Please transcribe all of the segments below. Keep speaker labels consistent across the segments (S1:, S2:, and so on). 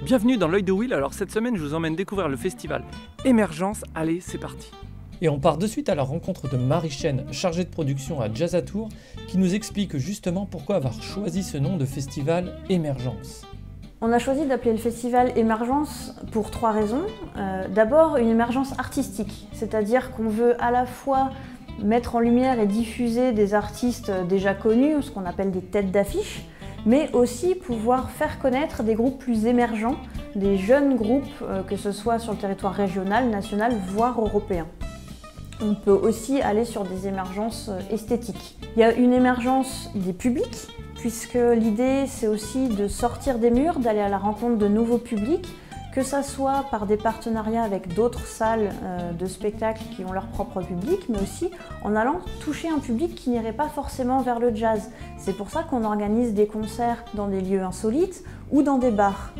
S1: Bienvenue dans l'œil de Will. Alors cette semaine je vous emmène découvrir le festival Émergence. Allez, c'est parti.
S2: Et on part de suite à la rencontre de Marie Chen, chargée de production à Jazzatour, qui nous explique justement pourquoi avoir choisi ce nom de festival Émergence.
S3: On a choisi d'appeler le festival Émergence pour 3 raisons. D'abord, une émergence artistique, c'est-à-dire qu'on veut à la fois mettre en lumière et diffuser des artistes déjà connus, ce qu'on appelle des têtes d'affiche, mais aussi pouvoir faire connaître des groupes plus émergents, des jeunes groupes, que ce soit sur le territoire régional, national, voire européen. On peut aussi aller sur des émergences esthétiques. Il y a une émergence des publics, puisque l'idée c'est aussi de sortir des murs, d'aller à la rencontre de nouveaux publics, que ça soit par des partenariats avec d'autres salles de spectacle qui ont leur propre public, mais aussi en allant toucher un public qui n'irait pas forcément vers le jazz. C'est pour ça qu'on organise des concerts dans des lieux insolites ou dans des bars.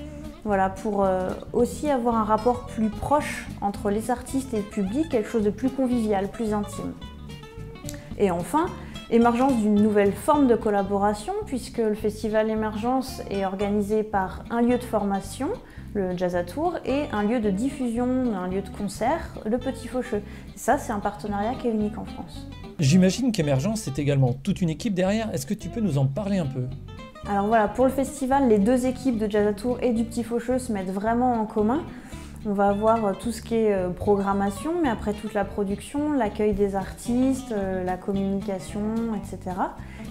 S3: Voilà, pour aussi avoir un rapport plus proche entre les artistes et le public, quelque chose de plus convivial, plus intime. Et enfin, émergence d'une nouvelle forme de collaboration, puisque le festival Émergence est organisé par un lieu de formation, le Jazzatour, et un lieu de diffusion, un lieu de concert, le Petit Faucheux. Et ça, c'est un partenariat qui est unique en France.
S2: J'imagine qu'Émergence, c'est également toute une équipe derrière. Est-ce que tu peux nous en parler un peu ?
S3: Alors voilà, pour le festival, les 2 équipes de Jazzatour et du Petit Faucheux se mettent vraiment en commun. On va avoir tout ce qui est programmation, mais après toute la production, l'accueil des artistes, la communication, etc.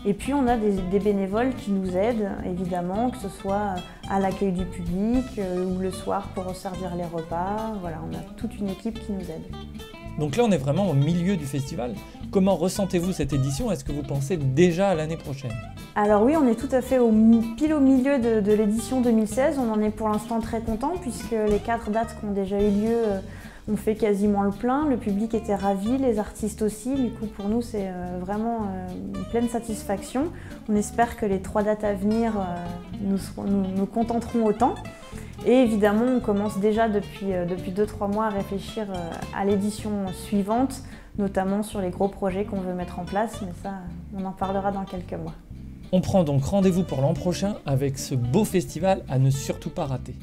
S3: Et puis on a des bénévoles qui nous aident, évidemment, que ce soit à l'accueil du public ou le soir pour servir les repas. Voilà, on a toute une équipe qui nous aide.
S2: Donc là, on est vraiment au milieu du festival. Comment ressentez-vous cette édition ? Est-ce que vous pensez déjà à l'année prochaine ?
S3: Alors oui, on est tout à fait pile au milieu de l'édition 2016. On en est pour l'instant très content puisque les 4 dates qui ont déjà eu lieu ont fait quasiment le plein. Le public était ravi, les artistes aussi. Du coup, pour nous, c'est vraiment une pleine satisfaction. On espère que les 3 dates à venir nous contenteront autant. Et évidemment, on commence déjà depuis 2-3 mois à réfléchir à l'édition suivante, notamment sur les gros projets qu'on veut mettre en place, mais ça, on en parlera dans quelques mois.
S2: On prend donc rendez-vous pour l'an prochain avec ce beau festival à ne surtout pas rater.